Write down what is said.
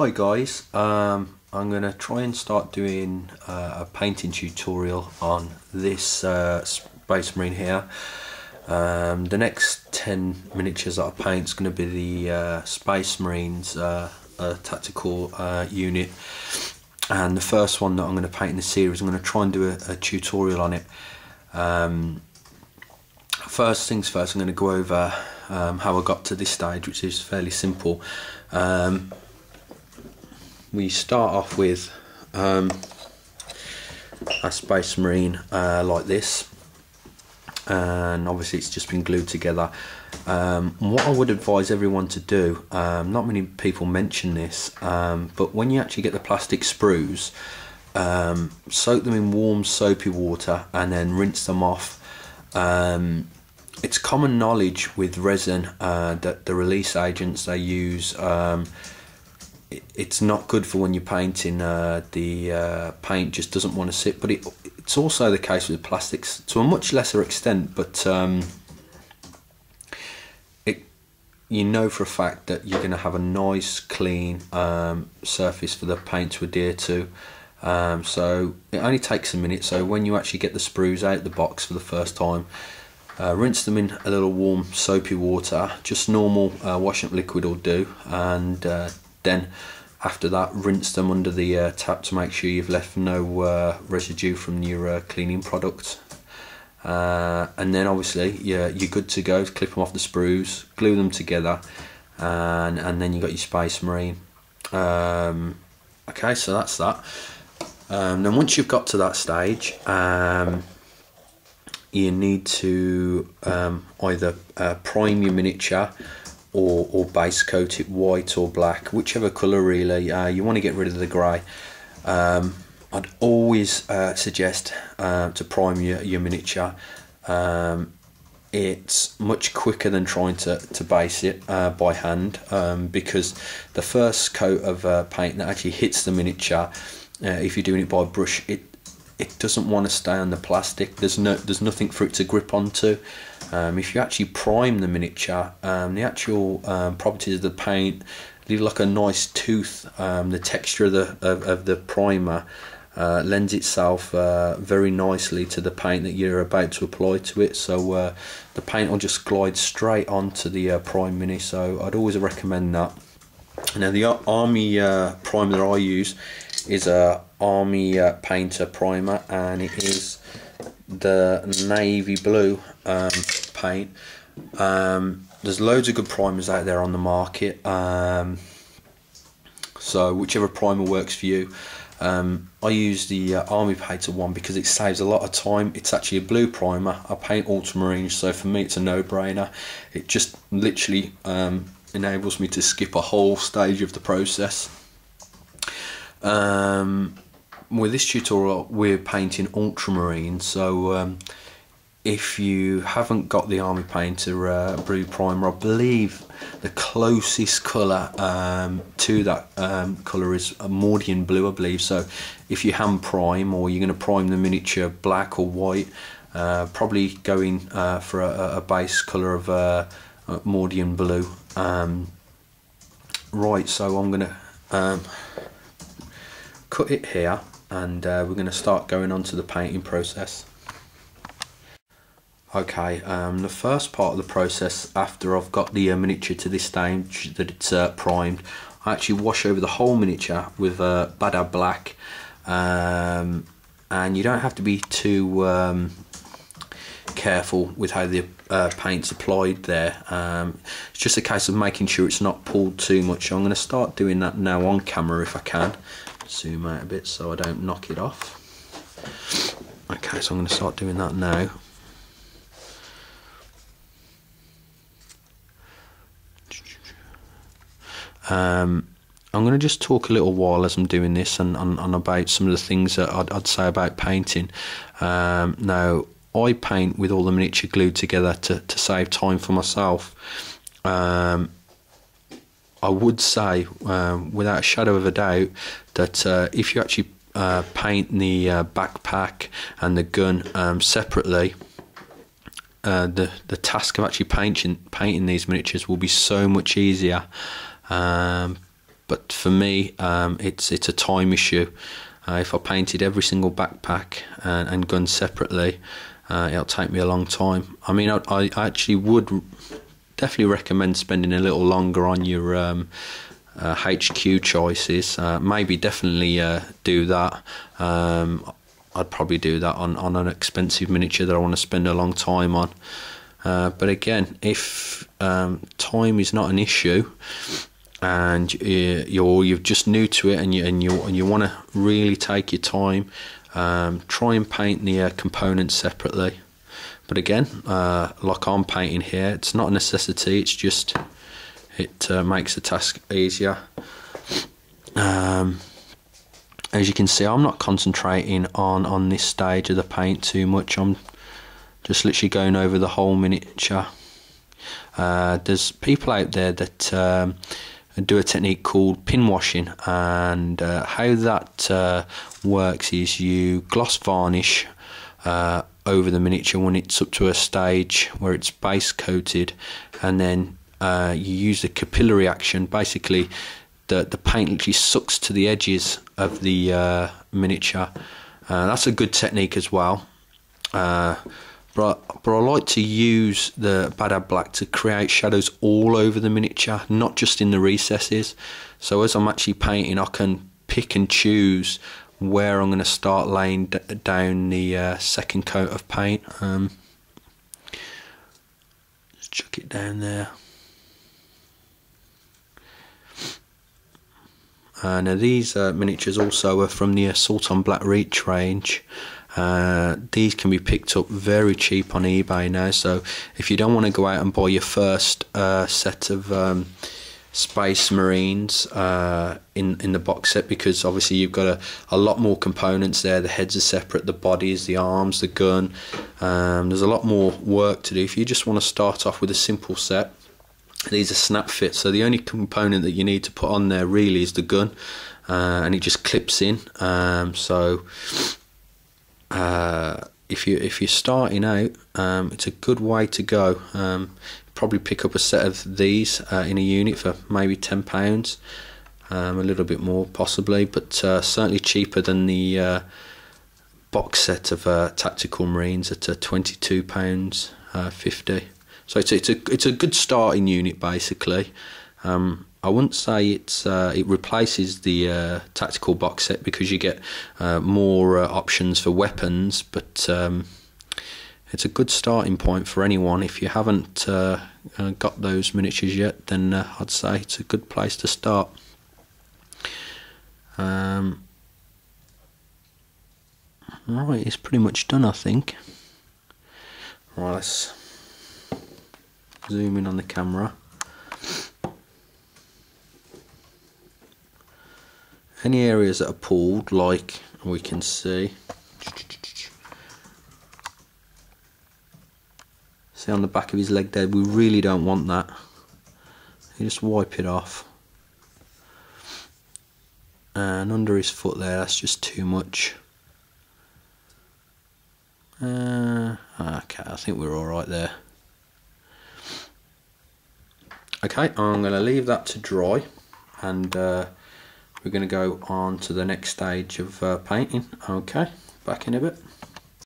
Hi guys, I'm going to try and start doing a painting tutorial on this Space Marine here. The next 10 miniatures that I paint is going to be the Space Marines tactical unit, and the first one that I'm going to paint in the series, I'm going to try and do a tutorial on it. First things first, I'm going to go over how I got to this stage, which is fairly simple. We start off with a Space Marine like this, and obviously it's just been glued together. What I would advise everyone to do, not many people mention this, but when you actually get the plastic sprues, soak them in warm soapy water and then rinse them off. It's common knowledge with resin that the release agents they use, it's not good for when you're painting. The paint just doesn't want to sit, but it's also the case with plastics to a much lesser extent, but you know for a fact that you're going to have a nice clean surface for the paint to adhere to. So it only takes a minute. So when you actually get the sprues out of the box for the first time, rinse them in a little warm soapy water, just normal washing up liquid will do, and then after that rinse them under the tap to make sure you've left no residue from your cleaning product, and then obviously you're good to go. Clip them off the sprues, glue them together, and then you got your Space Marine. Okay, so that's that. Then once you've got to that stage, you need to either prime your miniature or base coat it white or black, whichever colour really. You want to get rid of the grey. I'd always suggest to prime your miniature. It's much quicker than trying to base it by hand, because the first coat of paint that actually hits the miniature, if you're doing it by brush, it doesn't want to stay on the plastic. There's nothing for it to grip onto. If you actually prime the miniature, the actual properties of the paint leave like a nice tooth. The texture of the primer lends itself very nicely to the paint that you're about to apply to it. So the paint will just glide straight onto the prime mini. So I'd always recommend that. Now the army primer that I use is a army painter primer, and it is the navy blue paint. There's loads of good primers out there on the market, so whichever primer works for you. I use the army painter one because it saves a lot of time. It's actually a blue primer. I paint ultramarines, so for me it's a no-brainer. It just literally enables me to skip a whole stage of the process. With this tutorial we're painting ultramarine, so if you haven't got the army painter blue primer, I believe the closest colour to that colour is a Mordian blue, I believe. So if you hand prime, or you're going to prime the miniature black or white, probably going for a base colour of Mordian blue. Right, so I'm going to cut it here, and we're going to start going on to the painting process. Okay, the first part of the process, after I've got the miniature to this stage that it's primed, I actually wash over the whole miniature with Bada Black, and you don't have to be too careful with how the paint's applied there. It's just a case of making sure it's not pulled too much. So I'm going to start doing that now on camera if I can. Zoom out a bit so I don't knock it off. Okay, so I'm going to start doing that now. I'm going to just talk a little while as I'm doing this and about some of the things that I'd say about painting. Now, I paint with all the miniature glued together to save time for myself. I would say, without a shadow of a doubt, that if you actually paint the backpack and the gun separately, the task of actually painting these miniatures will be so much easier. but for me it's a time issue. If I painted every single backpack and gun separately, it'll take me a long time. I mean, I actually would definitely recommend spending a little longer on your HQ choices. Maybe definitely do that. I'd probably do that on an expensive miniature that I want to spend a long time on. But again, if time is not an issue and you're just new to it and you want to really take your time, try and paint the components separately. But again, like I'm painting here, it's not a necessity, it's just it makes the task easier. As you can see, I'm not concentrating on this stage of the paint too much. I'm just literally going over the whole miniature. There's people out there that do a technique called pin washing, and how that works is you gloss varnish over the miniature when it's up to a stage where it's base coated, and then you use the capillary action. Basically the paint literally sucks to the edges of the miniature. That's a good technique as well, but I like to use the Badab Black to create shadows all over the miniature, not just in the recesses. So as I'm actually painting, I can pick and choose where I'm going to start laying down the second coat of paint. Just chuck it down there. Now these miniatures also are from the Assault on Black Reach range. These can be picked up very cheap on eBay now, so if you don't want to go out and buy your first set of Space Marines in the box set, because obviously you've got a lot more components there. The heads are separate, the bodies, the arms, the gun, there's a lot more work to do. If you just want to start off with a simple set, these are snap fit, so the only component that you need to put on there really is the gun, and it just clips in. So if you're starting out, it's a good way to go. Probably pick up a set of these in a unit for maybe £10, a little bit more possibly, but certainly cheaper than the box set of Tactical Marines at £22.50. So it's a good starting unit basically. I wouldn't say it replaces the tactical box set, because you get more options for weapons, but it's a good starting point for anyone. If you haven't got those miniatures yet, then I'd say it's a good place to start. Right, it's pretty much done, I think. Right, let's zoom in on the camera. Any areas that are pulled, like we can see on the back of his leg there, we really don't want that. You just wipe it off. And under his foot there, that's just too much. Okay, I think we're alright there. Okay, I'm going to leave that to dry, and we're going to go on to the next stage of painting. Okay, back in a bit.